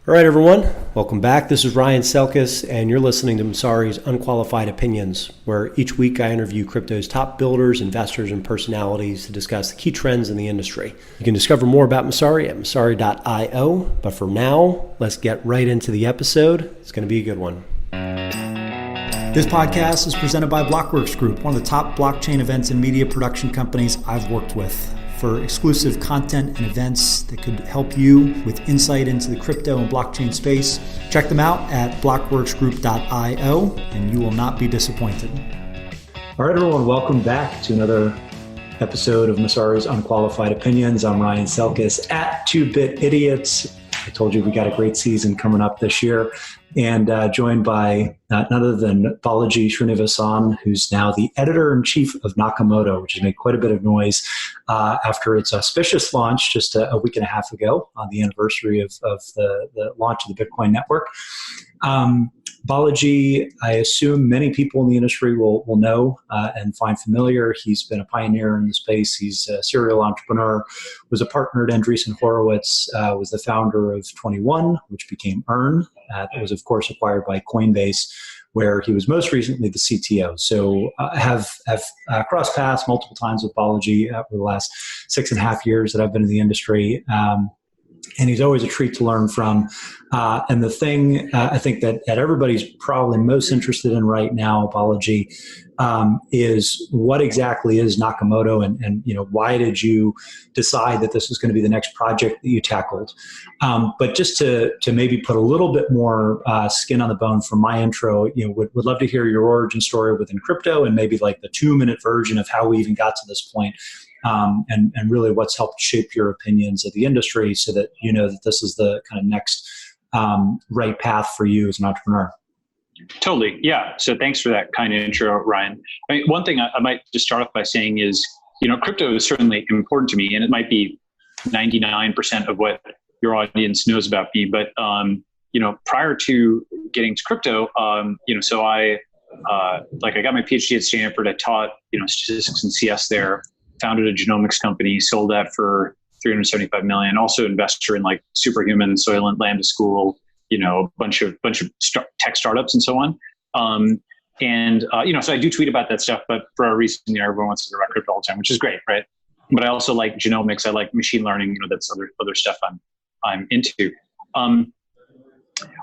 All right, everyone, welcome back. This is Ryan Selkis, and you're listening to Messari's Unqualified Opinions, where each week I interview crypto's top builders, investors, and personalities to discuss the key trends in the industry. You can discover more about Messari at messari.io, but for now, let's get right into the episode. It's going to be a good one. This podcast is presented by Blockworks Group, one of the top blockchain events and media production companies I've worked with. For exclusive content and events that could help you with insight into the crypto and blockchain space, check them out at blockworksgroup.io, and you will not be disappointed. All right, everyone, welcome back to another episode of Messari's Unqualified Opinions. I'm Ryan Selkis at 2-Bit Idiots. I told you we got a great season coming up this year, and joined by none other than Balaji Srinivasan, who's now the editor-in-chief of Nakamoto, which has made quite a bit of noise after its auspicious launch just a week and a half ago on the anniversary of the launch of the Bitcoin network. Balaji, I assume many people in the industry will know and find familiar. He's been a pioneer in the space. He's a serial entrepreneur, was a partner at Andreessen Horowitz, was the founder of 21, which became Earn. That was, of course, acquired by Coinbase, where he was most recently the CTO. So have crossed paths multiple times with Balaji over the last 6.5 years that I've been in the industry. And he's always a treat to learn from. And the thing I think that everybody's probably most interested in right now, Balaji, is what exactly is Nakamoto, and why did you decide that this was going to be the next project that you tackled? But just to maybe put a little bit more skin on the bone from my intro, would love to hear your origin story within crypto, and maybe like the 2-minute version of how we even got to this point. And really what's helped shape your opinions of the industry so that you know that this is the kind of next right path for you as an entrepreneur. Totally. Yeah. So thanks for that kind of intro, Ryan. I mean, one thing I might just start off by saying is, crypto is certainly important to me, and it might be 99% of what your audience knows about me. But, prior to getting to crypto, so I got my PhD at Stanford. I taught, statistics and CS there. Founded a genomics company, sold that for $375 million. Also investor in like Superhuman, Soylent, Lambda School, a bunch of tech startups and so on. So I do tweet about that stuff, but for a reason, everyone wants to talk about crypto all the time, which is great, right? But I also like genomics. I like machine learning. That's other stuff I'm into. On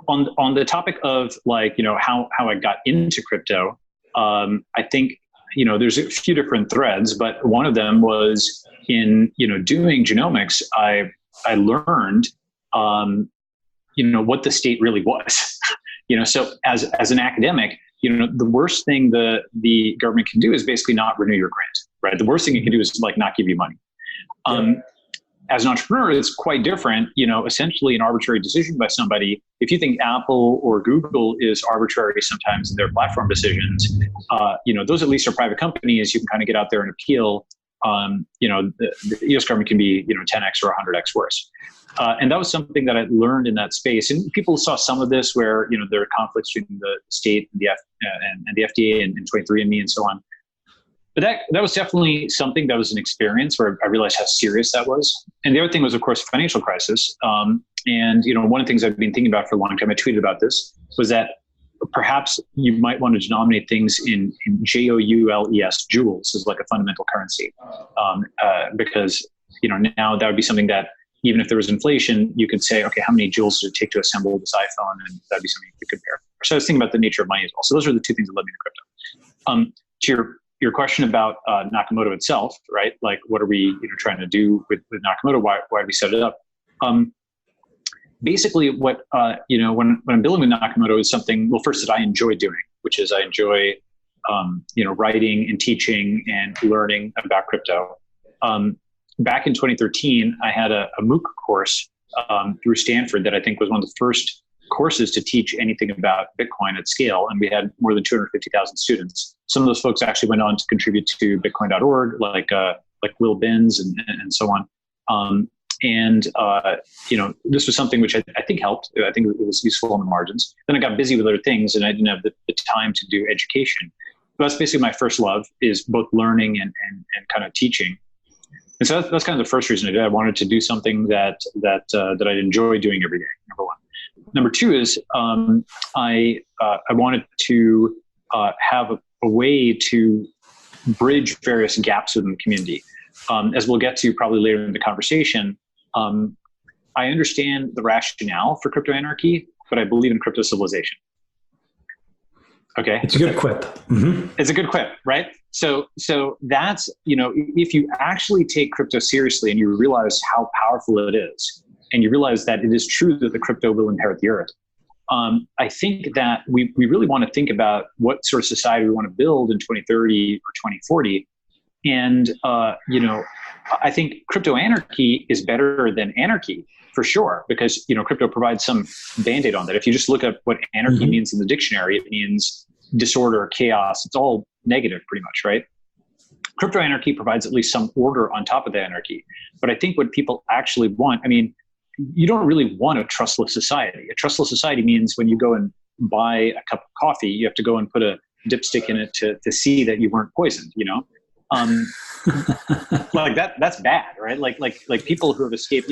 the topic of how I got into crypto, I think. There's a few different threads, but one of them was in, doing genomics, I learned, what the state really was. So as an academic, the worst thing the government can do is basically not renew your grant, right? The worst thing it can do is not give you money. As an entrepreneur, it's quite different. Essentially an arbitrary decision by somebody. If you think Apple or Google is arbitrary sometimes in their platform decisions, those at least are private companies. You can kind of get out there and appeal. The U.S. government can be 10x or 100x worse. And that was something that I learned in that space. And people saw some of this where there are conflicts between the state and the FDA and 23andMe and so on. But that was definitely something that was an experience where I realized how serious that was. And the other thing was, of course, financial crisis. And one of the things I've been thinking about for a long time, I tweeted about this, was that perhaps you might want to denominate things in JOULES, joules, as like a fundamental currency. Because now that would be something that even if there was inflation, you could say, okay, how many joules does it take to assemble this iPhone? And that'd be something you could compare. So I was thinking about the nature of money as well. So those are the two things that led me to crypto. To your question about Nakamoto itself, right? Like, what are we trying to do with Nakamoto? Why did we set it up? Basically, what when I'm building with Nakamoto is something. Well, first that I enjoy doing, which is I enjoy writing and teaching and learning about crypto. Back in 2013, I had a MOOC course through Stanford that I think was one of the first courses to teach anything about Bitcoin at scale, and we had more than 250,000 students. Some of those folks actually went on to contribute to Bitcoin.org, like Will Binns and so on. This was something which I think helped. I think it was useful on the margins. Then I got busy with other things, and I didn't have the time to do education. But that's basically my first love, is both learning and kind of teaching. And so that's kind of the first reason I did. I wanted to do something that I'd enjoy doing every day, number one. number two is I wanted to have a way to bridge various gaps within the community. As we'll get to probably later in the conversation, I understand the rationale for crypto anarchy, but I believe in crypto civilization. Okay. It's a good quip. Mm-hmm. It's a good quip, right? So that's, if you actually take crypto seriously and you realize how powerful it is, and you realize that it is true that the crypto will inherit the earth, I think that we really want to think about what sort of society we want to build in 2030 or 2040. And, I think crypto anarchy is better than anarchy for sure, because, crypto provides some Band-Aid on that. If you just look at what anarchy Mm-hmm. means in the dictionary, it means disorder, chaos. It's all negative pretty much, right? Crypto anarchy provides at least some order on top of the anarchy. But I think what people actually want, you don't really want a trustless society. A trustless society means when you go and buy a cup of coffee, you have to go and put a dipstick in it to see that you weren't poisoned, like that's bad, right? Like people who have escaped,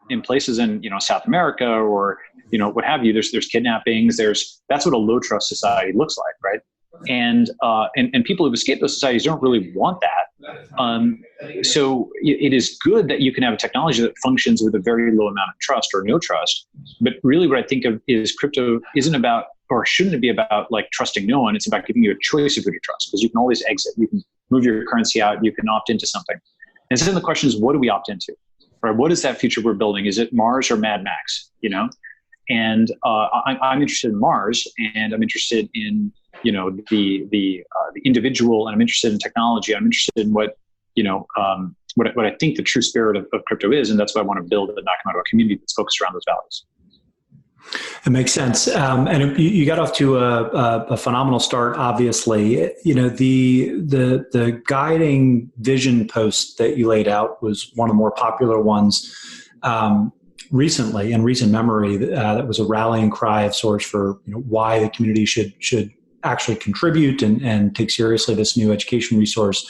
in places in, South America or, what have you, there's kidnappings, that's what a low trust society looks like, right? And people who've escaped those societies don't really want that. So it is good that you can have a technology that functions with a very low amount of trust or no trust. But really what I think of is crypto isn't about, or shouldn't it be about, like trusting no one. It's about giving you a choice of who to trust, because you can always exit. You can move your currency out. You can opt into something. And so then the question is, what do we opt into? Right? What is that future we're building? Is it Mars or Mad Max? And I'm interested in Mars, and I'm interested in the individual, and I'm interested in technology. I'm interested in what I think the true spirit of crypto is, and that's why I want to build a Nakamoto community that's focused around those values. It makes sense. And you got off to a phenomenal start, obviously. The guiding vision post that you laid out was one of the more popular ones recently, in recent memory. That was a rallying cry of sorts for why the community should actually contribute and take seriously this new education resource.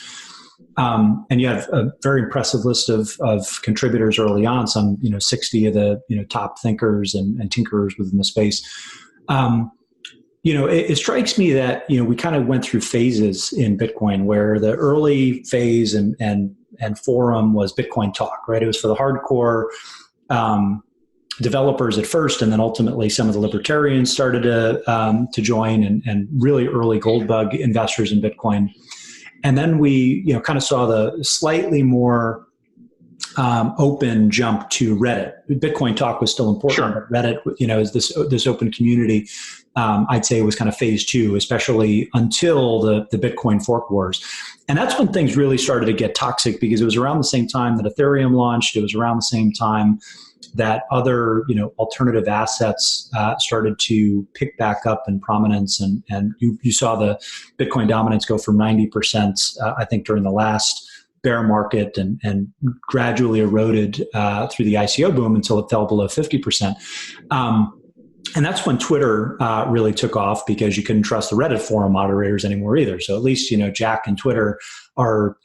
And you have a very impressive list of contributors early on, some 60 of the top thinkers and tinkerers within the space. It strikes me that we kind of went through phases in Bitcoin, where the early phase and forum was Bitcoin Talk, right? It was for the hardcore developers at first, and then ultimately some of the libertarians started to join, and really early gold bug investors in Bitcoin. And then we, kind of saw the slightly more open jump to Reddit. Bitcoin Talk was still important, Sure. but Reddit, is this open community. I'd say was kind of phase two, especially until the Bitcoin fork wars. And that's when things really started to get toxic, because it was around the same time that Ethereum launched. It was around the same time that other, alternative assets started to pick back up in prominence. And you saw the Bitcoin dominance go from 90%, I think, during the last bear market, and gradually eroded through the ICO boom until it fell below 50%. And that's when Twitter really took off, because you couldn't trust the Reddit forum moderators anymore either. So at least, Jack and Twitter are,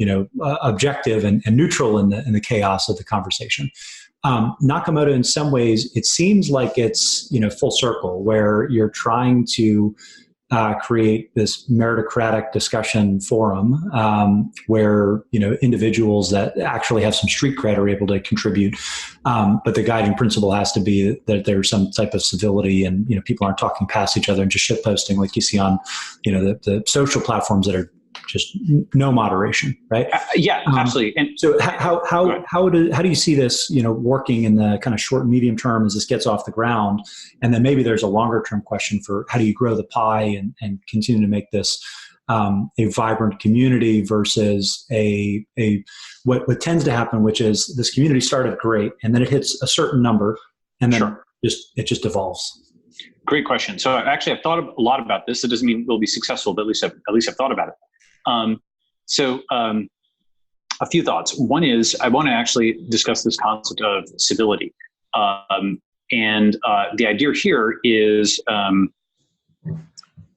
objective and neutral in the chaos of the conversation. Nakamoto, in some ways, it seems like it's, full circle, where you're trying to create this meritocratic discussion forum where, individuals that actually have some street cred are able to contribute. But the guiding principle has to be that there's some type of civility, and, people aren't talking past each other and just shit posting like you see on, the social platforms that are just no moderation, right? Yeah, absolutely. And so how do you see this, working in the kind of short and medium term as this gets off the ground? And then maybe there's a longer term question for how do you grow the pie and continue to make this a vibrant community versus what tends to happen, which is this community started great, and then it hits a certain number, and then Sure. it just evolves. Great question. So actually, I've thought a lot about this. It doesn't mean we'll be successful, but at least I've thought about it. A few thoughts. One is I want to actually discuss this concept of civility. And the idea here is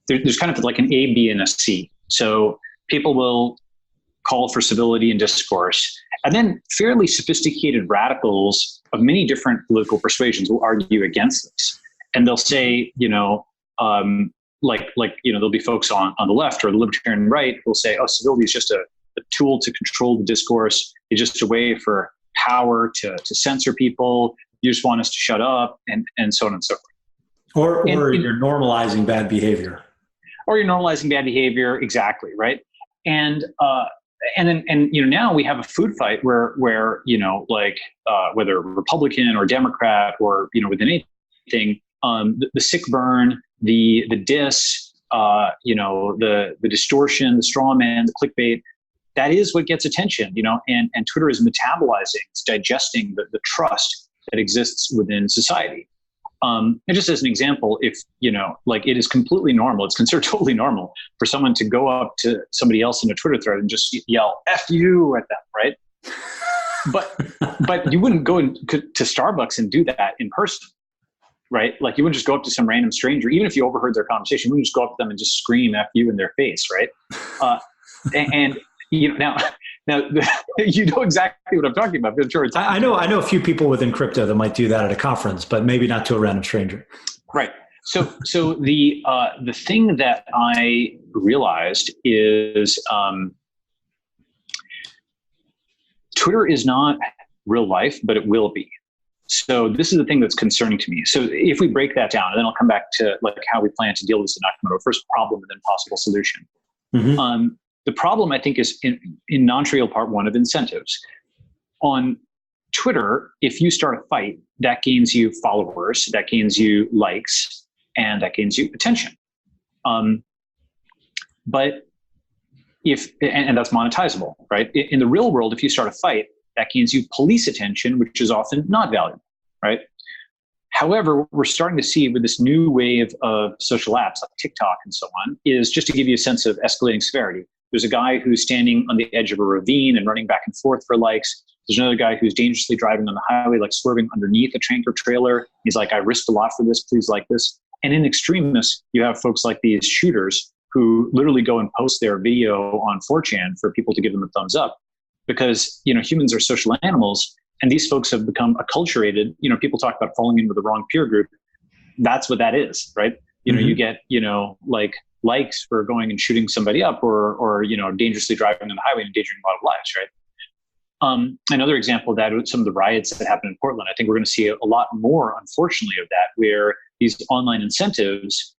there's kind of like an A, B, and a C. So people will call for civility and discourse, and then fairly sophisticated radicals of many different political persuasions will argue against this. and they'll say, there'll be folks on the left or the libertarian right who'll say, oh, civility is just a tool to control the discourse. It's just a way for power to censor people. You just want us to shut up, and so on and so forth. Or you're normalizing bad behavior. Or you're normalizing bad behavior, exactly, right? And then now we have a food fight where whether Republican or Democrat or within anything, the sick burn, the diss, the distortion, the straw man, the clickbait, that is what gets attention, and Twitter is metabolizing, it's digesting the trust that exists within society. And just as an example, if, it is completely normal, it's considered totally normal for someone to go up to somebody else in a Twitter thread and just yell F you at them, right? But you wouldn't go to Starbucks and do that in person, right? Like you wouldn't just go up to some random stranger, even if you overheard their conversation, you wouldn't just go up to them and just scream F you in their face, right? Now you know exactly what I'm talking about. I'm sure I know a few people within crypto that might do that at a conference, but maybe not to a random stranger. Right. So the thing that I realized is Twitter is not real life, but it will be. So this is the thing that's concerning to me. So if we break that down, and then I'll come back to how we plan to deal with this in Nakamoto. First problem and then possible solution. Mm-hmm. The problem, I think, is in non-trivial part one of incentives. On Twitter, if you start a fight, that gains you followers, that gains you likes, and that gains you attention. But and that's monetizable, right? In the real world, if you start a fight, that gains you police attention, which is often not valuable, right? However, we're starting to see with this new wave of social apps like TikTok and so on, is just to give you a sense of escalating severity. There's a guy who's standing on the edge of a ravine and running back and forth for likes. There's another guy who's dangerously driving on the highway, like swerving underneath a tanker trailer. He's like, I risked a lot for this, please like this. And in extremis, you have folks like these shooters who literally go and post their video on 4chan for people to give them a thumbs up. Because, humans are social animals, and these folks have become acculturated. People talk about falling in with the wrong peer group. That's what that is, right? Mm-hmm. You get, likes for going and shooting somebody up or dangerously driving on the highway and endangering a lot of lives, right? Another example of that was some of the riots that happened in Portland. I think we're going to see a lot more, unfortunately, of that, where these online incentives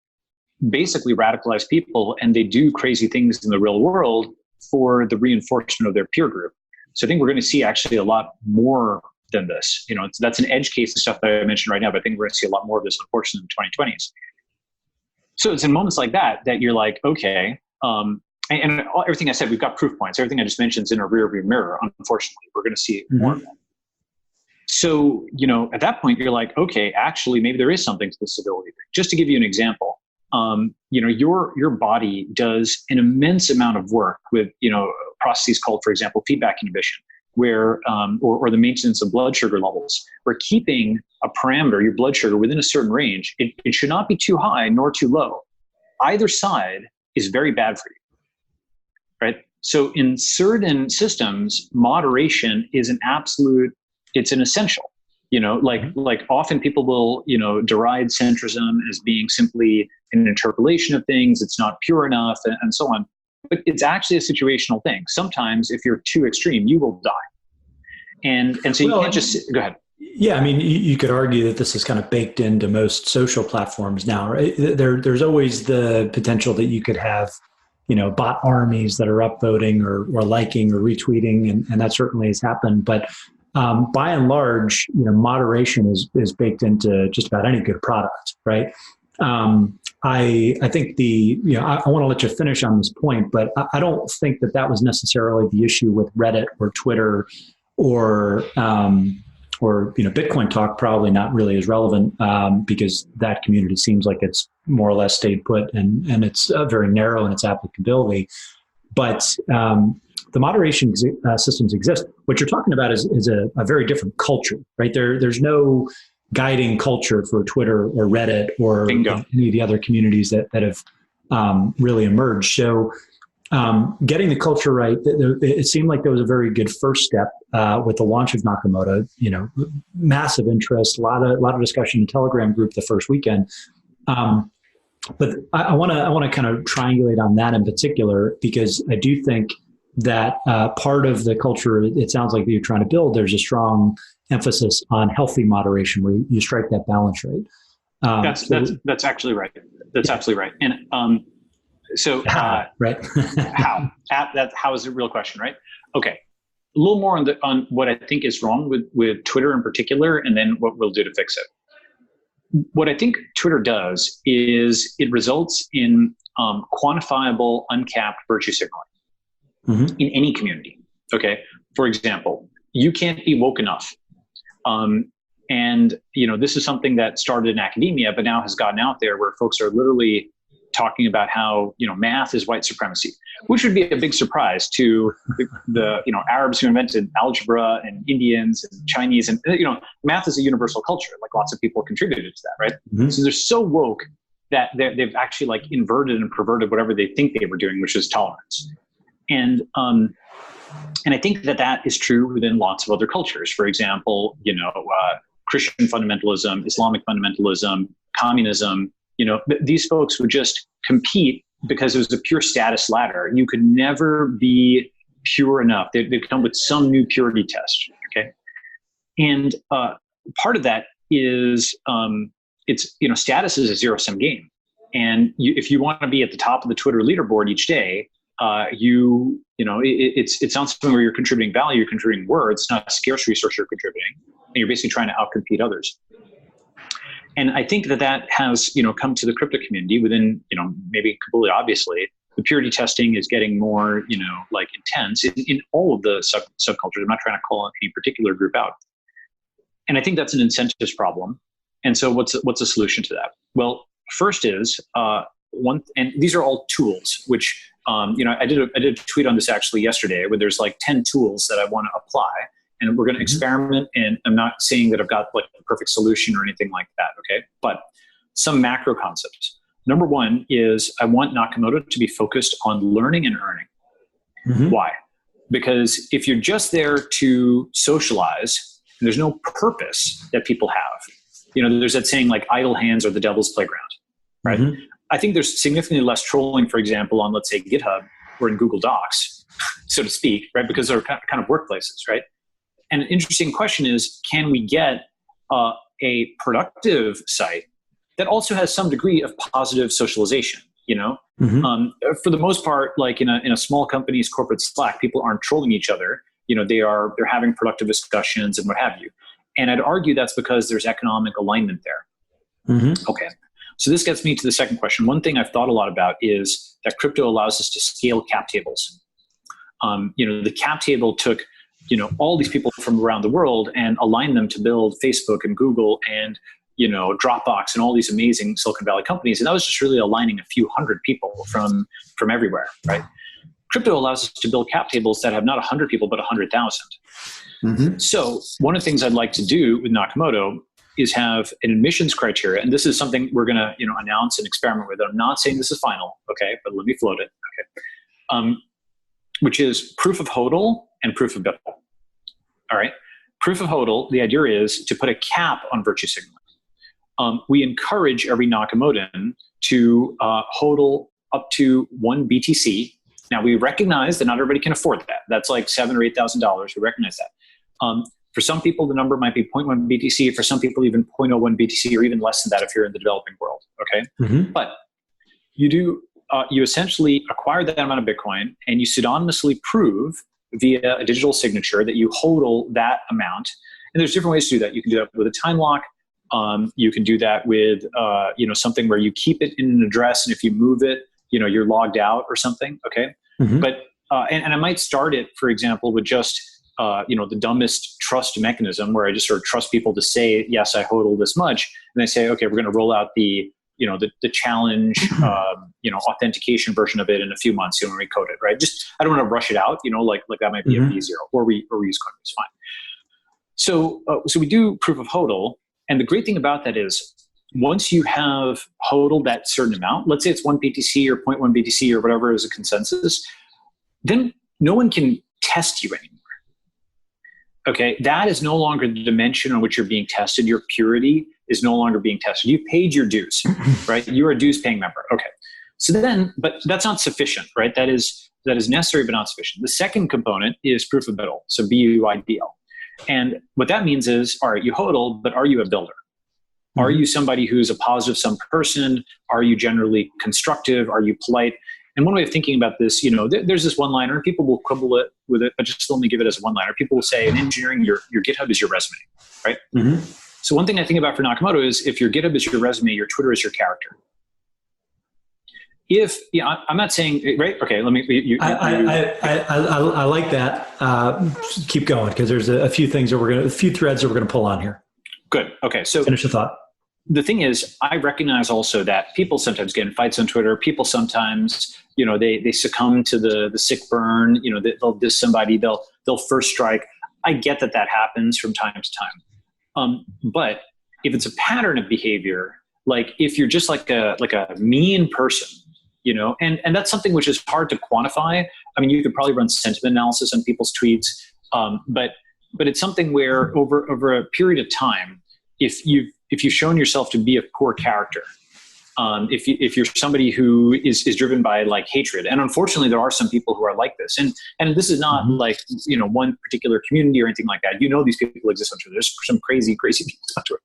basically radicalize people and they do crazy things in the real world for the reinforcement of their peer group. So I think we're going to see actually a lot more than this. That's an edge case and stuff that I mentioned right now, but I think we're going to see a lot more of this, unfortunately, in the 2020s. So it's in moments like that you're like, okay, and everything I said, we've got proof points. Everything I just mentioned is in a rearview mirror. Unfortunately, we're going to see more of that. So, at that point, you're like, okay, actually, maybe there is something to the civility thing. Just to give you an example, your body does an immense amount of work with, processes called, for example, feedback inhibition, where, or the maintenance of blood sugar levels. We're keeping a parameter, your blood sugar, within a certain range. It should not be too high nor too low. Either side is very bad for you, right? So in certain systems, moderation is it's an essential. Like often people will, deride centrism as being simply an interpolation of things. It's not pure enough and so on. But it's actually a situational thing. Sometimes if you're too extreme, you will die. And so you can't just go ahead. Yeah, I mean, you could argue that this is kind of baked into most social platforms now, right? There's always the potential that you could have, bot armies that are upvoting or liking or retweeting, and that certainly has happened. But by and large, moderation is baked into just about any good product, right? I think I want to let you finish on this point, but I don't think that was necessarily the issue with Reddit or Twitter or Bitcoin talk. Probably not really as relevant because that community seems like it's more or less stayed put and it's very narrow in its applicability. But the moderation systems exist. What you're talking about is a very different culture, right? There's no guiding culture for Twitter or Reddit or any of the other communities that have really emerged. So getting the culture right, it seemed like there was a very good first step with the launch of Nakamoto. Massive interest, a lot of discussion in the Telegram group the first weekend. But I want to kind of triangulate on that in particular, because I do think that part of the culture, it sounds like that you're trying to build, there's a strong emphasis on healthy moderation where you strike that balance rate. That's actually right. That's absolutely right. And so right. How is the real question, right? Okay. A little more on what I think is wrong with Twitter in particular, and then what we'll do to fix it. What I think Twitter does is it results in quantifiable, uncapped virtue signaling in any community. Okay. For example, you can't be woke enough. And this is something that started in academia, but now has gotten out there where folks are literally talking about how, math is white supremacy, which would be a big surprise to the Arabs who invented algebra, and Indians and Chinese, and, math is a universal culture. Like, lots of people contributed to that, right? Mm-hmm. So they're so woke that they've actually like inverted and perverted whatever they think they were doing, which is tolerance. And I think that is true within lots of other cultures. For example, Christian fundamentalism, Islamic fundamentalism, communism. These folks would just compete because it was a pure status ladder. You could never be pure enough. They'd come with some new purity test. Okay. And part of that is status is a zero-sum game. And if you want to be at the top of the Twitter leaderboard each day, it's not something where you're contributing value, you're contributing words. It's not a scarce resource you're contributing. And you're basically trying to outcompete others. And I think that has, come to the crypto community within, maybe completely obviously, the purity testing is getting more, intense in all of the subcultures. I'm not trying to call any particular group out. And I think that's an incentives problem. And so what's the solution to that? Well, first is and these are all tools, which, I did a tweet on this actually yesterday, where there's like 10 tools that I want to apply. And we're going to experiment, and I'm not saying that I've got like the perfect solution or anything like that, okay? But some macro concepts. Number one is I want Nakamoto to be focused on learning and earning. Mm-hmm. Why? Because if you're just there to socialize, there's no purpose that people have. There's that saying like idle hands are the devil's playground, right? Mm-hmm. I think there's significantly less trolling, for example, on, let's say, GitHub or in Google Docs, so to speak, right? Because they're kind of workplaces, right? And an interesting question is, can we get a productive site that also has some degree of positive socialization? Mm-hmm. For the most part, like in a small company's corporate Slack, people aren't trolling each other. They're having productive discussions and what have you. And I'd argue that's because there's economic alignment there. Mm-hmm. Okay. So this gets me to the second question. One thing I've thought a lot about is that crypto allows us to scale cap tables. The cap table took all these people from around the world and align them to build Facebook and Google and, Dropbox and all these amazing Silicon Valley companies. And that was just really aligning a few hundred people from everywhere, right? Crypto allows us to build cap tables that have not 100 people, but 100,000. Mm-hmm. So one of the things I'd like to do with Nakamoto is have an admissions criteria. And this is something we're going to, announce and experiment with. I'm not saying this is final. Okay. But let me float it. Okay. Which is proof of Hodel and proof of Biffle. All right. Proof of Hodel, the idea is to put a cap on virtue signaling. We encourage every Nakamotan to Hodel up to 1 BTC. Now, we recognize that not everybody can afford that. That's like $7,000 or $8,000. We recognize that. For some people, the number might be 0.1 BTC. For some people, even 0.01 BTC, or even less than that if you're in the developing world. Okay. Mm-hmm. But you essentially acquire that amount of Bitcoin, and you pseudonymously prove via a digital signature that you hodl that amount. And there's different ways to do that. You can do that with a time lock. You can do that with something where you keep it in an address, and if you move it, you're logged out or something. Okay. Mm-hmm. But and I might start it, for example, with just the dumbest trust mechanism where I just sort of trust people to say, yes, I hodl this much. And they say, okay, we're going to roll out the challenge, authentication version of it in a few months when we code it, right? Just, I don't want to rush it out, like that might be mm-hmm. a B0, or we use Coinbase, fine. So we do proof of Hodel. And the great thing about that is once you have hodled that certain amount, let's say it's 1 BTC or zero point 0.1 BTC or whatever is a consensus, then no one can test you anymore. Okay, that is no longer the dimension on which you're being tested. Your purity is no longer being tested. You paid your dues, right? You're a dues paying member. Okay, so then, but that's not sufficient, right? That is necessary but not sufficient. The second component is proof of BUIDL, so BUIDL. And what that means is, all right, you hodl, but are you a builder? Are you somebody who's a positive sum person? Are you generally constructive? Are you polite? And one way of thinking about this, there's this one-liner, and people will quibble with it, but just only give it as a one-liner. People will say in engineering, your GitHub is your resume, right? Mm-hmm. So one thing I think about for Nakamoto is if your GitHub is your resume, your Twitter is your character. I'm not saying, right? Okay, let me. I like that. Keep going, because there's a few things that a few threads that we're going to pull on here. Good. Okay, so finish the thought. The thing is, I recognize also that people sometimes get in fights on Twitter. People sometimes, they succumb to the sick burn. They'll diss somebody. They'll first strike. I get that happens from time to time. But if it's a pattern of behavior, like if you're just like a mean person, and that's something which is hard to quantify. I mean, you could probably run sentiment analysis on people's tweets, but it's something where over a period of time, if you've shown yourself to be a core character, if you're somebody who is driven by like hatred, and unfortunately there are some people who are like this, and this is not like one particular community or anything like that. These people exist on Twitter. There's some crazy people on Twitter.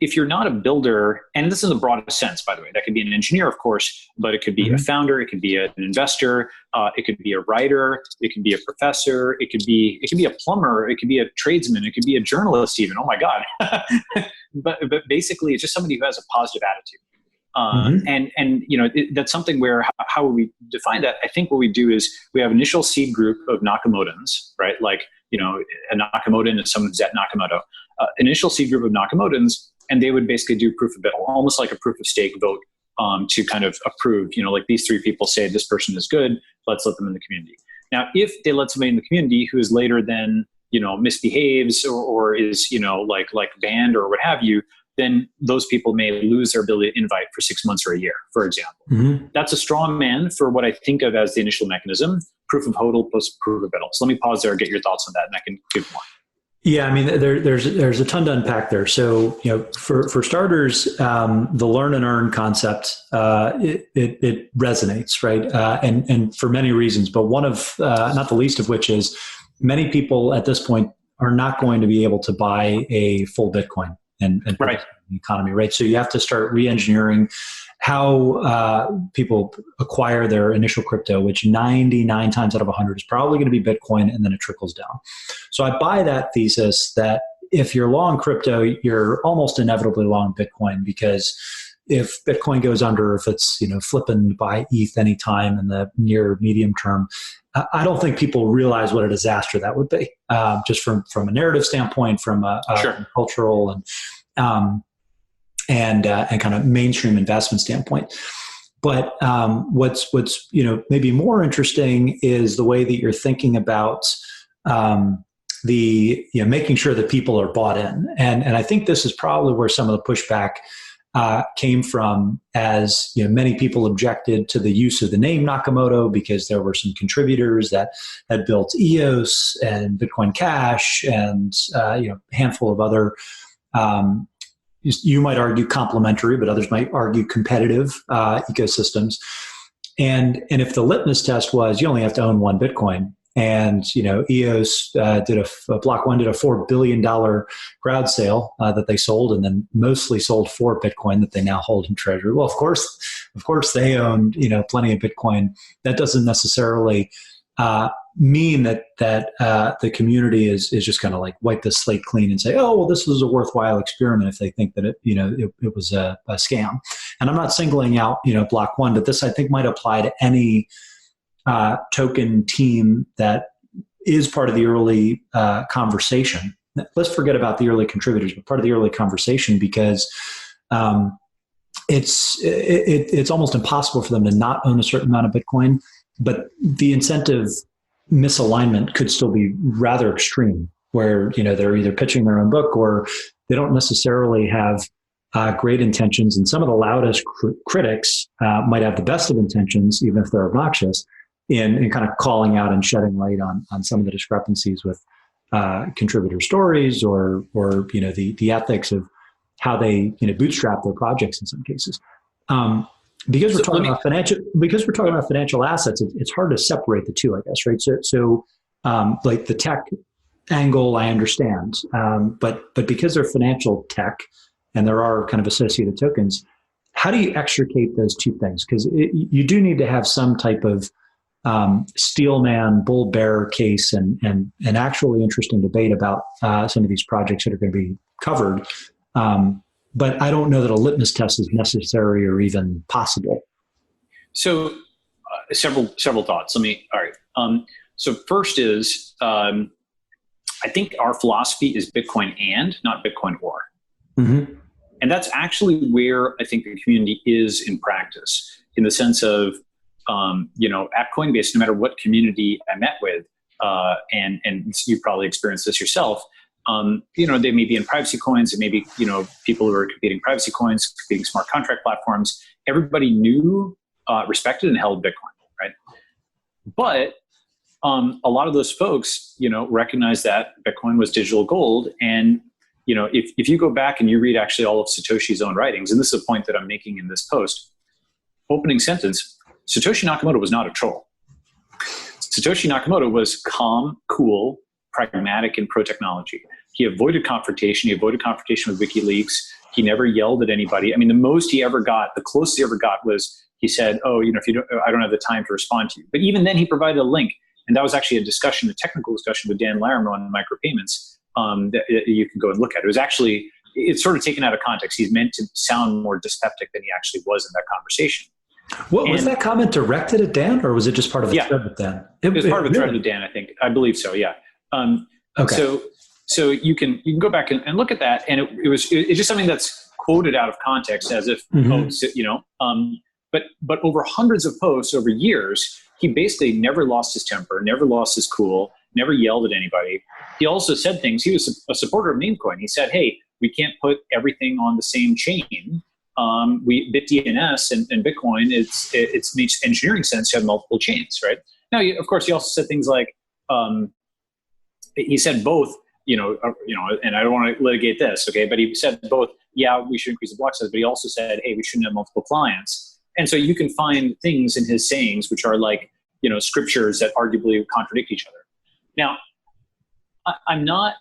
If you're not a builder, and this is the broadest sense, by the way, that could be an engineer, of course, but it could be a founder, it could be an investor, it could be a writer, it could be a professor, it could be a plumber, it could be a tradesman, it could be a journalist even. Oh my God. but basically it's just somebody who has a positive attitude. And that's something where how we define that. I think what we do is we have initial seed group of Nakamotans, right? Like, a Nakamotan is someone who's at Nakamoto, initial seed group of Nakamotans. And they would basically do proof of BUIDL, almost like a proof of stake vote to kind of approve, like these three people say this person is good, let's let them in the community. Now, if they let somebody in the community who is later then, misbehaves or is, like banned or what have you, then those people may lose their ability to invite for 6 months or a year, for example. That's a straw man for what I think of as the initial mechanism, proof of HODL plus proof of BUIDL. So let me pause there and get your thoughts on that, and I can give more. Yeah, I mean, there's a ton to unpack there. So, for starters, the learn and earn concept, it resonates, right? And for many reasons, but one of, not the least of which is many people at this point are not going to be able to buy a full Bitcoin and right. The economy, right? So you have to start re-engineering how people acquire their initial crypto, which 99 times out of 100 is probably going to be Bitcoin, and then it trickles down. So I buy that thesis that if you're long crypto, you're almost inevitably long Bitcoin, because if Bitcoin goes under, if it's flipping by ETH anytime in the near medium term, I don't think people realize what a disaster that would be, just from a narrative standpoint, from a sure. cultural and kind of mainstream investment standpoint. But what's maybe more interesting is the way that you're thinking about making sure that people are bought in, and I think this is probably where some of the pushback came from, as many people objected to the use of the name Nakamoto because there were some contributors that had built EOS and Bitcoin Cash and a handful of other. You might argue complementary, but others might argue competitive ecosystems. And if the litmus test was you only have to own one Bitcoin, and EOS Block One did a $4 billion crowd sale that they sold, and then mostly sold for Bitcoin that they now hold in treasury. Well, of course they own plenty of Bitcoin. That doesn't necessarily mean that the community is just going to like wipe the slate clean and say, oh, well, this was a worthwhile experiment if they think that it was a scam. And I'm not singling out Block One, but this I think might apply to any token team that is part of the early conversation. Let's forget about the early contributors, but part of the early conversation, because it's almost impossible for them to not own a certain amount of Bitcoin, but the incentive misalignment could still be rather extreme, where they're either pitching their own book or they don't necessarily have great intentions. And some of the loudest critics might have the best of intentions, even if they're obnoxious, in kind of calling out and shedding light on some of the discrepancies with contributor stories or the ethics of how they bootstrap their projects in some cases. Because we're talking about financial assets, it's hard to separate the two, I guess, right? So like the tech angle, I understand, but because they're financial tech and there are kind of associated tokens, how do you extricate those two things? Because you do need to have some type of steelman bull bear case and actually interesting debate about some of these projects that are going to be covered. But I don't know that a litmus test is necessary or even possible. So several thoughts. All right. So first is, I think our philosophy is Bitcoin and not Bitcoin or. Mm-hmm. And that's actually where I think the community is in practice, in the sense of, at Coinbase, no matter what community I met with, and you've probably experienced this yourself, they may be in privacy coins, and maybe, people who are competing privacy coins, competing smart contract platforms. Everybody knew, respected, and held Bitcoin, right? But a lot of those folks, recognized that Bitcoin was digital gold. And, if you go back and you read actually all of Satoshi's own writings, and this is a point that I'm making in this post, opening sentence, Satoshi Nakamoto was not a troll. Satoshi Nakamoto was calm, cool, pragmatic, and pro-technology. He avoided confrontation. He avoided confrontation with WikiLeaks. He never yelled at anybody. I mean, the closest he ever got was he said, I don't have the time to respond to you. But even then he provided a link. And that was actually a technical discussion with Dan Larimer on micropayments that you can go and look at. It's sort of taken out of context. He's meant to sound more dyspeptic than he actually was in that conversation. Was that comment directed at Dan, or was it just part of the thread with Dan? It was part of a thread with Dan, I think. I believe so, yeah. Okay. So you can go back and look at that, and it's just something that's quoted out of context as if, but over hundreds of posts over years, he basically never lost his temper, never lost his cool, never yelled at anybody. He also said things. He was a supporter of meme coin. He said, hey, we can't put everything on the same chain. BitDNS and Bitcoin, it's makes engineering sense to have multiple chains, right? Now, of course, he also said things like, he said both, and I don't want to litigate this, okay, but he said both, we should increase the block size, but he also said, hey, we shouldn't have multiple clients. And so you can find things in his sayings which are like, scriptures that arguably contradict each other. Now, I'm not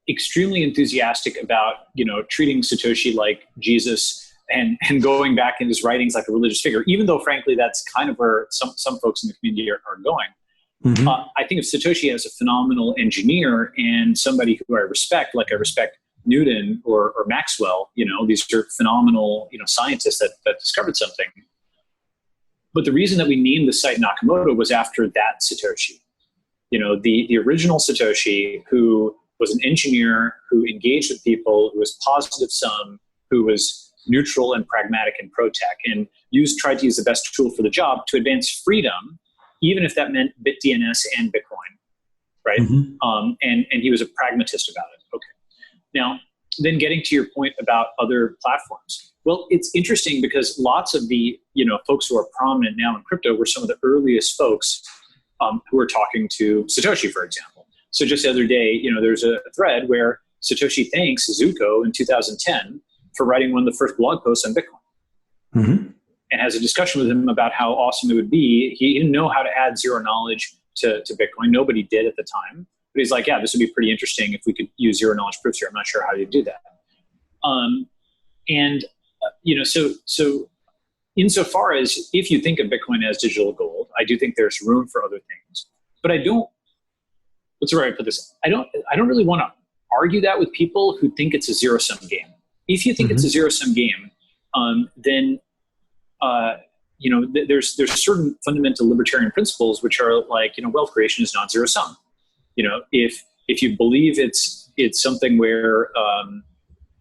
extremely enthusiastic about, treating Satoshi like Jesus and going back in his writings like a religious figure, even though, frankly, that's kind of where some folks in the community are going. Mm-hmm. I think of Satoshi as a phenomenal engineer and somebody who I respect, like I respect Newton or Maxwell. These are phenomenal, scientists that discovered something. But the reason that we named the site Nakamoto was after that Satoshi. The original Satoshi, who was an engineer, who engaged with people, who was positive sum, who was neutral and pragmatic and pro-tech, and tried to use the best tool for the job to advance freedom, even if that meant BitDNS and Bitcoin, right? Mm-hmm. And he was a pragmatist about it. Okay. Now, then getting to your point about other platforms. Well, it's interesting because lots of the folks who are prominent now in crypto were some of the earliest folks who were talking to Satoshi, for example. So just the other day, there's a thread where Satoshi thanks Zuko in 2010 for writing one of the first blog posts on Bitcoin. Mm-hmm. And has a discussion with him about how awesome it would be. He didn't know how to add zero knowledge to Bitcoin. Nobody did at the time. But he's like, this would be pretty interesting if we could use zero knowledge proofs here. I'm not sure how to do that. So insofar as if you think of Bitcoin as digital gold, I do think there's room for other things. But what's the right way to put this? I don't really want to argue that with people who think it's a zero-sum game. If you think it's a zero-sum game, then there's certain fundamental libertarian principles which are like, wealth creation is not zero-sum. If you believe it's something where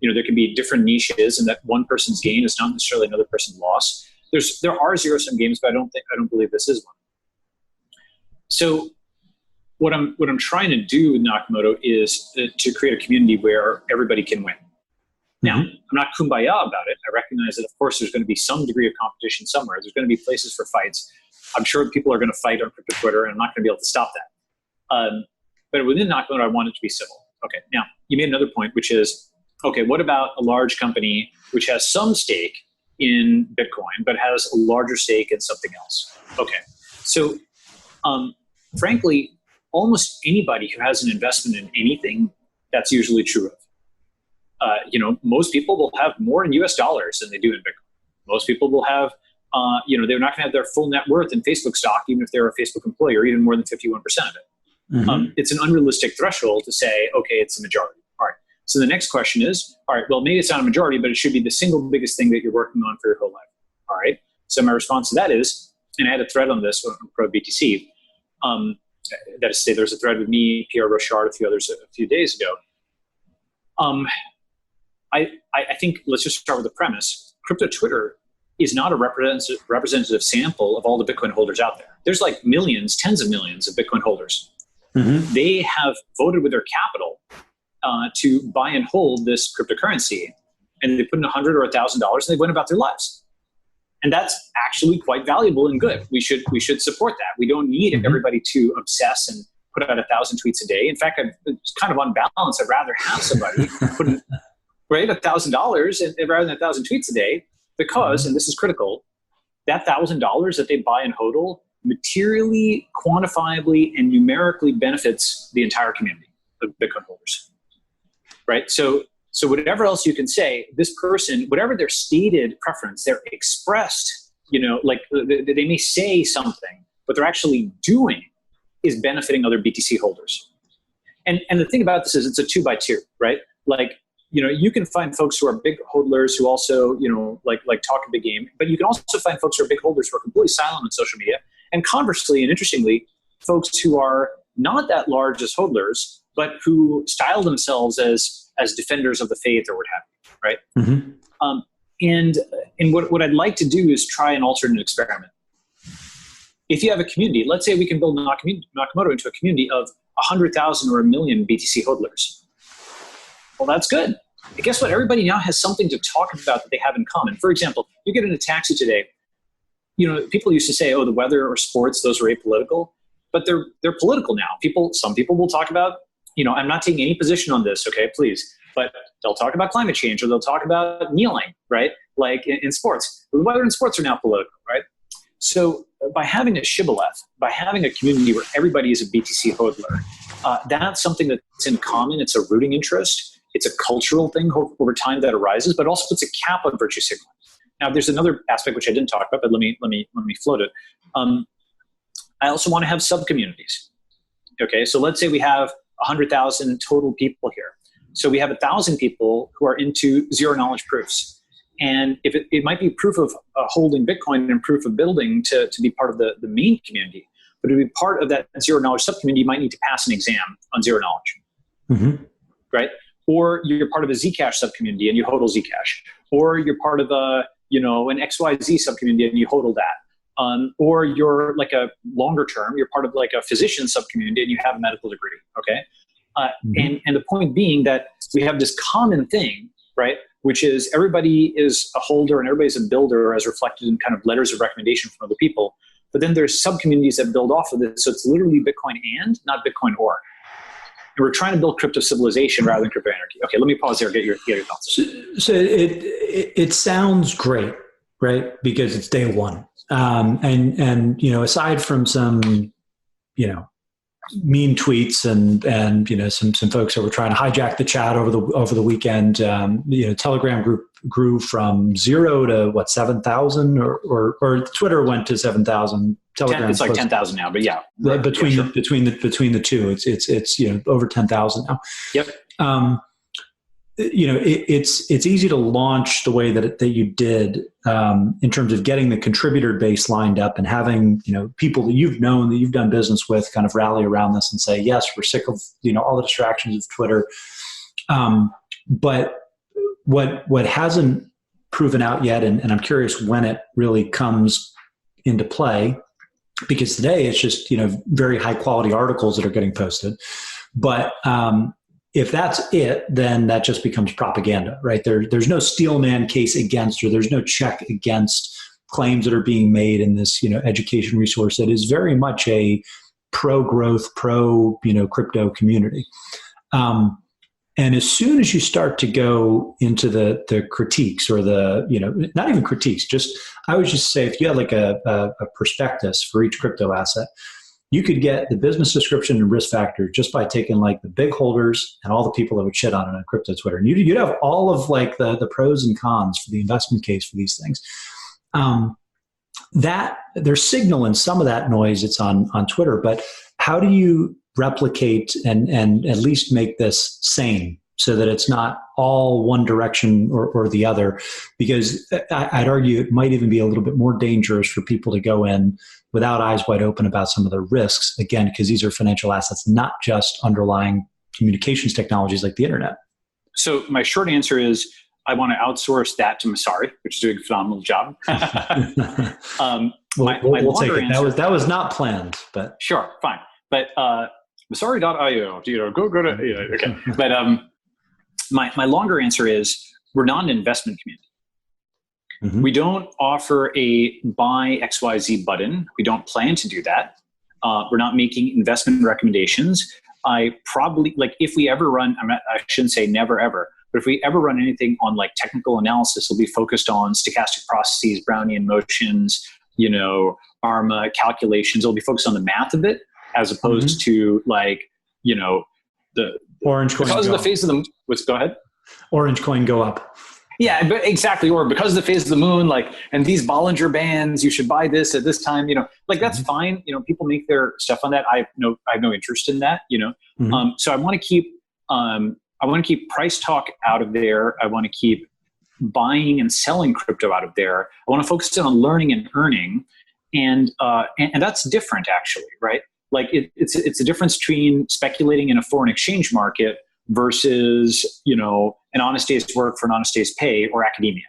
there can be different niches and that one person's gain is not necessarily another person's loss. There are zero-sum games, but I don't believe this is one. So I'm trying to do with Nakamoto is to create a community where everybody can win. Now, I'm not kumbaya about it. I recognize that, of course, there's going to be some degree of competition somewhere. There's going to be places for fights. I'm sure people are going to fight on crypto Twitter, and I'm not going to be able to stop that. But within Nakamoto, I want it to be civil. Okay. Now, you made another point, which is, okay, what about a large company which has some stake in Bitcoin, but has a larger stake in something else? Okay. So, frankly, almost anybody who has an investment in anything, that's usually true of. Most people will have more in US dollars than they do in Bitcoin. Most people will have, they're not going to have their full net worth in Facebook stock, even if they're a Facebook employee, or even more than 51% of it. It's an unrealistic threshold to say, okay, it's the majority. All right. So the next question is, all right, well, maybe it's not a majority, but it should be the single biggest thing that you're working on for your whole life. All right. So my response to that is, and I had a thread on this on Pro BTC, that is to say, there's a thread with me, Pierre Rochard, a few others a few days ago. I think, let's just start with the premise. Crypto Twitter is not a representative sample of all the Bitcoin holders out there. There's like millions, tens of millions of Bitcoin holders. They have voted with their capital to buy and hold this cryptocurrency, and they put in $100 or $1,000, and they went about their lives. And that's actually quite valuable and good. We should support that. We don't need everybody to obsess and put out 1,000 tweets a day. In fact, it's kind of on balance. I'd rather have somebody put in $1,000 rather than 1,000 tweets a day, because, and this is critical, that $1,000 that they buy in Hodel materially, quantifiably, and numerically benefits the entire community of Bitcoin holders, right? So whatever else you can say, this person, whatever their stated preference, their expressed, like they may say something, but they're actually doing is benefiting other BTC holders. And the thing about this is it's a 2x2, right? Like, you can find folks who are big hodlers who also, like talk a big game, but you can also find folks who are big holders who are completely silent on social media. And conversely, and interestingly, folks who are not that large as hodlers, but who style themselves as defenders of the faith or what have you, right? And what I'd like to do is try an alternate experiment. If you have a community, let's say we can build Nakamoto into a community of 100,000 or 1 million BTC hodlers. Well, that's good. But guess what? Everybody now has something to talk about that they have in common. For example, you get in a taxi today. People used to say, "Oh, the weather or sports; those are apolitical," but they're political now. Some people will talk about, I'm not taking any position on this, okay, please, but they'll talk about climate change or they'll talk about kneeling, right? Like in sports, the weather and sports are now political, right? So by having a shibboleth, by having a community where everybody is a BTC hodler, that's something that's in common. It's a rooting interest. It's a cultural thing over time that arises, but also puts a cap on virtue signaling. Now, there's another aspect which I didn't talk about, but let me float it. I also want to have sub-communities. Okay, so let's say we have 100,000 total people here. So we have 1,000 people who are into zero-knowledge proofs. And if it might be proof of holding Bitcoin and proof of building to be part of the main community, but to be part of that zero-knowledge sub-community, you might need to pass an exam on zero-knowledge, right? Or you're part of a Zcash sub-community and you hodl Zcash. Or you're part of an XYZ sub-community and you hodl that. Or you're like a longer term, you're part of like a physician sub-community and you have a medical degree, okay? And the point being that we have this common thing, right, which is everybody is a holder and everybody's a builder as reflected in kind of letters of recommendation from other people. But then there's sub-communities that build off of this. So it's literally Bitcoin and, not Bitcoin or. And we're trying to build crypto civilization rather than crypto anarchy. Okay, let me pause there. Get your thoughts. So it sounds great, right? Because it's day one, and aside from some mean tweets and some folks that were trying to hijack the chat over the weekend, Telegram group grew from 0 to 7,000 or Twitter went to 7,000. Telegram it's like 10,000 now, but yeah, between the two, it's over 10,000 now. Yep. It's easy to launch the way that you did in terms of getting the contributor base lined up and having people that you've known, that you've done business with, kind of rally around this and say, yes, we're sick of all the distractions of Twitter. But what hasn't proven out yet, and I'm curious when it really comes into play, because today it's just, very high quality articles that are getting posted. But if that's it, then that just becomes propaganda, right? There's no steelman case against, or there's no check against claims that are being made in this, education resource that is very much a pro-growth, crypto community. And as soon as you start to go into the critiques, or not even critiques, I would just say, if you had like a prospectus for each crypto asset, you could get the business description and risk factor just by taking like the big holders and all the people that would shit on it on crypto Twitter. And you'd have all of like the pros and cons for the investment case for these things. That there's signal in some of that noise it's on Twitter, but how do you replicate and at least make this sane so that it's not all one direction or the other? Because I'd argue it might even be a little bit more dangerous for people to go in without eyes wide open about some of the risks, again, because these are financial assets, not just underlying communications technologies like the internet. So my short answer is, I want to outsource that to Messari, which is doing a phenomenal job. We'll take it. Answer, that was not planned, but sure, fine. But Messari.io, go to okay. But my longer answer is, we're not an investment community. Mm-hmm. We don't offer a buy XYZ button. We don't plan to do that. We're not making investment recommendations. I probably, if we ever run, I shouldn't say never ever, but if we ever run anything on like technical analysis, it'll be focused on stochastic processes, Brownian motions, ARMA calculations. It'll be focused on the math of it, as opposed to the orange coin because of the phase of the. Go ahead. Orange coin go up. Yeah, but exactly. Or because of the phase of the moon, and these Bollinger Bands, you should buy this at this time. That's fine. People make their stuff on that. I have no interest in that. So I want to keep price talk out of there. I want to keep buying and selling crypto out of there. I want to focus on learning and earning, and that's different, actually, right? It's a difference between speculating in a foreign exchange market versus an honest day's work for an honest day's pay, or academia.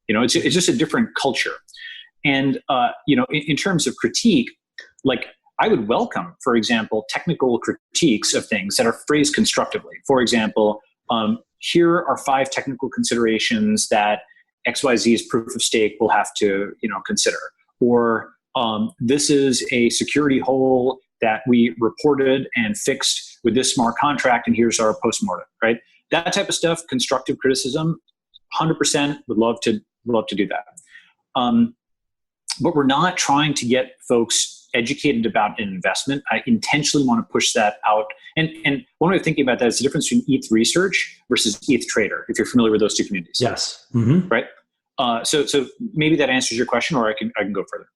It's just a different culture. And in terms of critique, I would welcome, for example, technical critiques of things that are phrased constructively. For example, here are 5 technical considerations that XYZ's proof of stake will have to consider, or this is a security hole that we reported and fixed with this smart contract, and here's our postmortem, right? That type of stuff, constructive criticism, 100% would love to do that. But we're not trying to get folks educated about an investment. I intentionally want to push that out. And one way of thinking about that is the difference between ETH research versus ETH trader, if you're familiar with those two communities. Yes. Mm-hmm. Right? So maybe that answers your question, or I can go further.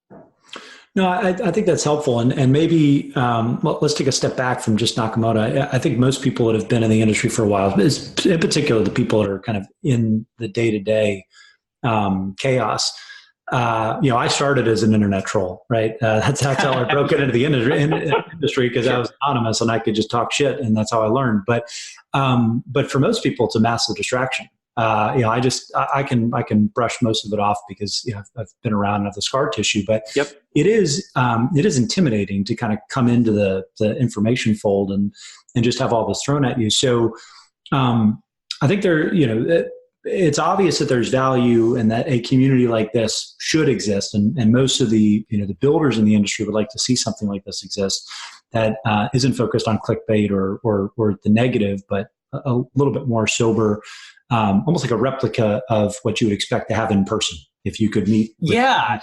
No, I think that's helpful. And maybe let's take a step back from just Nakamoto. I think most people that have been in the industry for a while, in particular the people that are kind of in the day-to-day chaos, I started as an internet troll, right? That's how I broke it into the industry, because I was anonymous and I could just talk shit, and that's how I learned. But for most people, it's a massive distraction. I can brush most of it off because I've been around and have the scar tissue. But it is intimidating to kind of come into the information fold and just have all this thrown at you. So I think it's obvious that there's value and that a community like this should exist, and most of the the builders in the industry would like to see something like this exist that isn't focused on clickbait or the negative, but a little bit more sober. Almost like a replica of what you would expect to have in person if you could meet with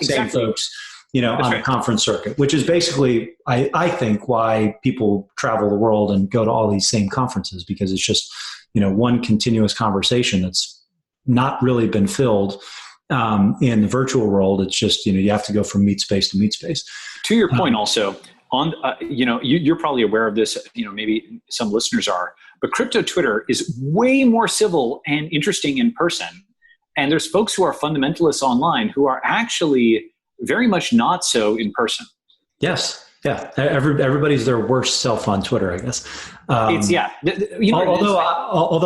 same folks, on a conference circuit, which is basically, I think, why people travel the world and go to all these same conferences, because it's just, one continuous conversation that's not really been filled in the virtual world. It's just, you have to go from meet space to meet space. To your point also, on you're probably aware of this, maybe some listeners are, but crypto Twitter is way more civil and interesting in person. And there's folks who are fundamentalists online who are actually very much not so in person. Yes. Yeah. Everybody's their worst self on Twitter, I guess. Although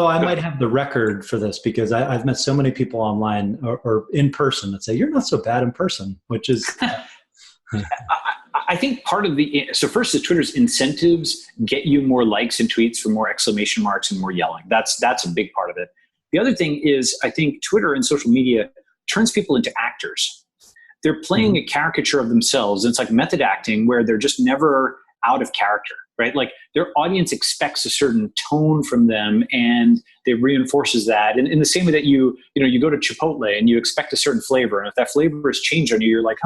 I might have the record for this, because I've met so many people online or in person that say, you're not so bad in person, which is... I think part of so first is Twitter's incentives get you more likes and tweets for more exclamation marks and more yelling. That's a big part of it. The other thing is I think Twitter and social media turns people into actors. They're playing a caricature of themselves. It's like method acting where they're just never out of character, right? Like their audience expects a certain tone from them and it reinforces that. And in the same way that you go to Chipotle and you expect a certain flavor. And if that flavor has changed on you, you're like,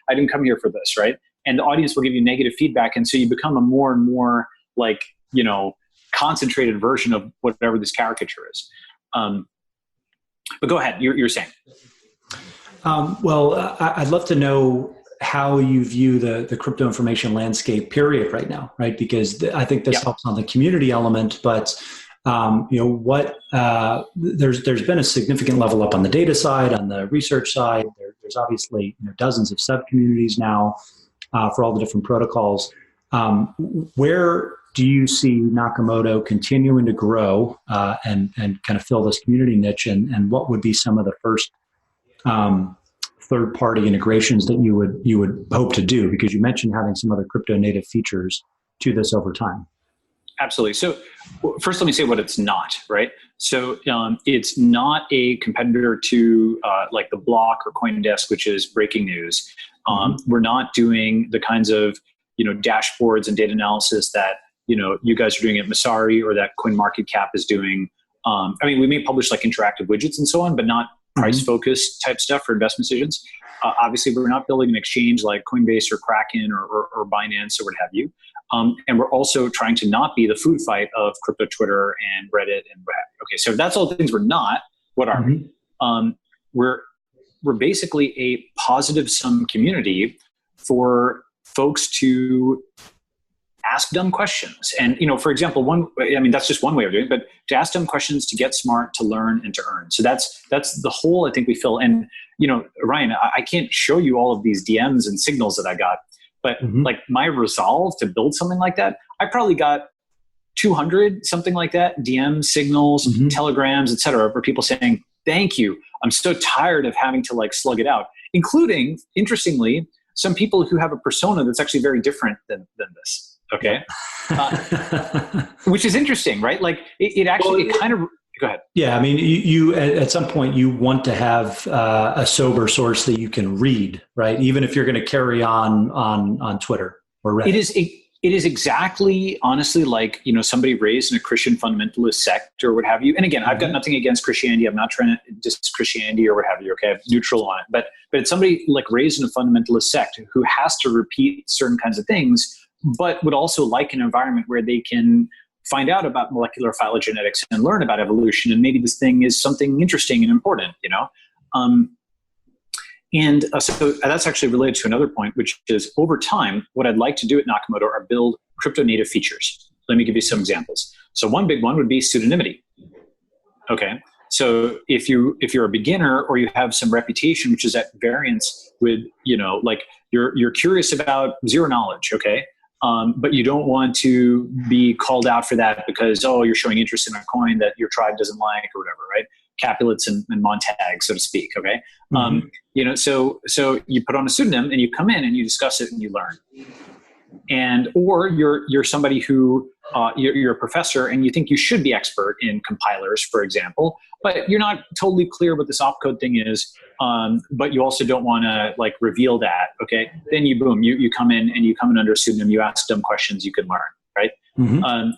I didn't come here for this, right? And the audience will give you negative feedback. And so you become a more and more like, concentrated version of whatever this caricature is. But go ahead, you're saying. Well, I'd love to know how you view the crypto information landscape period right now, right? Because I think this helps on the community element, but there's been a significant level up on the data side, on the research side. There's obviously dozens of sub communities now for all the different protocols. Where do you see Nakamoto continuing to grow and kind of fill this community niche? And what would be some of the first third-party integrations that you would hope to do? Because you mentioned having some other crypto native features to this over time. Absolutely. So first, let me say what it's not, right? So it's not a competitor to like the Block or CoinDesk, which is breaking news. We're not doing the kinds of dashboards and data analysis that you guys are doing at Messari or that CoinMarketCap is doing. We may publish like interactive widgets and so on, but not price-focused type stuff for investment decisions. Obviously, we're not building an exchange like Coinbase or Kraken or Binance or what have you. And we're also trying to not be the food fight of crypto Twitter and Reddit and what have you. Okay, so if that's all the things we're not, what are we? We're basically a positive sum community for folks to ask dumb questions. And, for example, that's just one way of doing it, but to ask dumb questions, to get smart, to learn, and to earn. So that's the whole I think we fill. And, Ryan, I can't show you all of these DMs and signals that I got, but like my resolve to build something like that, I probably got 200, something like that, DMs, signals, telegrams, et cetera, for people saying, thank you. I'm so tired of having to like slug it out, including, interestingly, some people who have a persona that's actually very different than this. Okay. Which is interesting, right? Like it actually kind of, go ahead. Yeah. You at some point you want to have a sober source that you can read, right? Even if you're going to carry on Twitter or Reddit. It is exactly, honestly, like, somebody raised in a Christian fundamentalist sect or what have you. And again, I've got nothing against Christianity. I'm not trying to diss Christianity or what have you. Okay. I'm neutral on it, but it's somebody like raised in a fundamentalist sect who has to repeat certain kinds of things, but would also like an environment where they can find out about molecular phylogenetics and learn about evolution. And maybe this thing is something interesting and important, So that's actually related to another point, which is over time, what I'd like to do at Nakamoto are build crypto native features. Let me give you some examples. So one big one would be pseudonymity. Okay. So if you're a beginner or you have some reputation, which is at variance with, like you're curious about zero knowledge. Okay. But you don't want to be called out for that because, you're showing interest in a coin that your tribe doesn't like or whatever, right? Capulets and Montag, so to speak. Okay. So you put on a pseudonym and you come in and you discuss it and you learn. Or you're somebody who, you're a professor and you think you should be expert in compilers, for example, but you're not totally clear what this opcode thing is. But you also don't want to like reveal that. Okay. Then you come in under a pseudonym, you ask dumb questions you can learn. Right.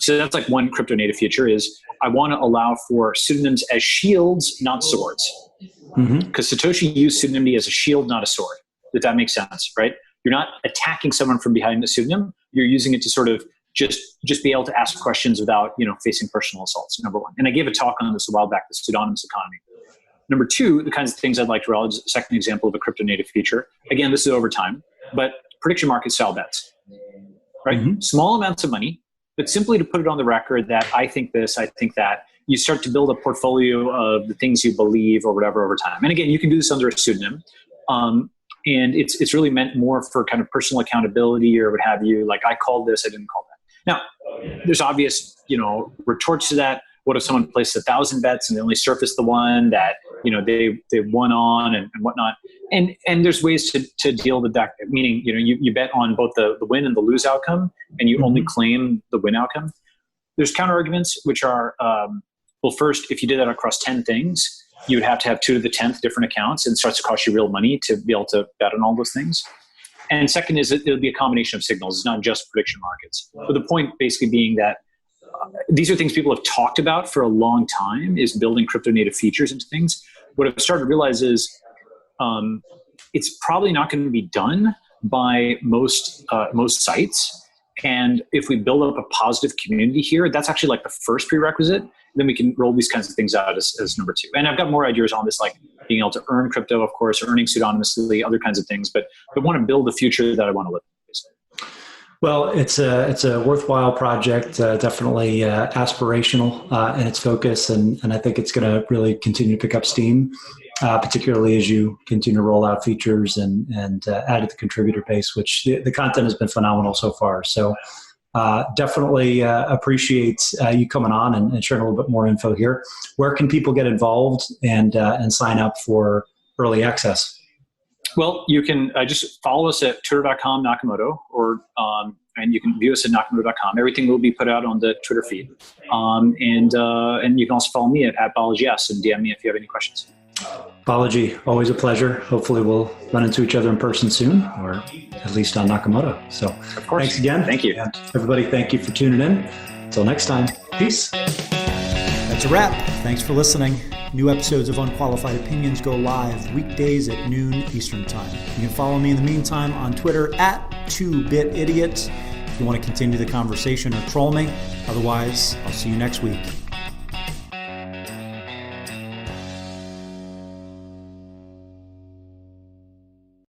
So that's like one crypto native feature is I want to allow for pseudonyms as shields, not swords. Because Satoshi used pseudonymity as a shield, not a sword. If that makes sense, right? You're not attacking someone from behind the pseudonym. You're using it to sort of just be able to ask questions without, facing personal assaults, number one. And I gave a talk on this a while back, the pseudonymous economy. Number two, the kinds of things I'd like to roll is a second example of a crypto native feature. Again, this is over time, but prediction market style bets, right? Small amounts of money, but simply to put it on the record that I think this, I think that. You start to build a portfolio of the things you believe or whatever over time. And again, you can do this under a pseudonym. And it's really meant more for kind of personal accountability or what have you. Like I called this, I didn't call that. Now, there's obvious, retorts to that. What if someone places 1,000 bets and they only surface the one that, they won on and whatnot? And there's ways to deal with that, meaning, you bet on both the win and the lose outcome, and you only claim the win outcome. There's counter arguments, which are, well, first, if you did that across 10 things, you would have to have 2 to the 10th different accounts, and it starts to cost you real money to be able to bet on all those things. And second is it'll be a combination of signals. It's not just prediction markets. But the point basically being that these are things people have talked about for a long time, is building crypto native features into things. What I've started to realize is it's probably not going to be done by most sites. And if we build up a positive community here, that's actually like the first prerequisite. Then we can roll these kinds of things out as number 2. And I've got more ideas on this, like being able to earn crypto, of course, earning pseudonymously, other kinds of things. But I want to build the future that I want to live in, basically. Well, it's a worthwhile project, definitely aspirational in its focus, and I think it's going to really continue to pick up steam, particularly as you continue to roll out features and add to the contributor base, which the content has been phenomenal so far. So definitely appreciate you coming on and sharing a little bit more info here. Where can people get involved and sign up for early access? Well, you can just follow us at twitter.com Nakamoto, and you can view us at nakamoto.com. Everything will be put out on the Twitter feed. And you can also follow me at Balaji S and DM me if you have any questions. Balaji, always a pleasure. Hopefully we'll run into each other in person soon, or at least on Nakamoto. So of course. Thanks again. Thank you. And everybody, thank you for tuning in. Until next time, peace. That's a wrap. Thanks for listening. New episodes of Unqualified Opinions go live weekdays at noon Eastern Time. You can follow me in the meantime on Twitter at 2BitIdiot if you want to continue the conversation or troll me. Otherwise, I'll see you next week.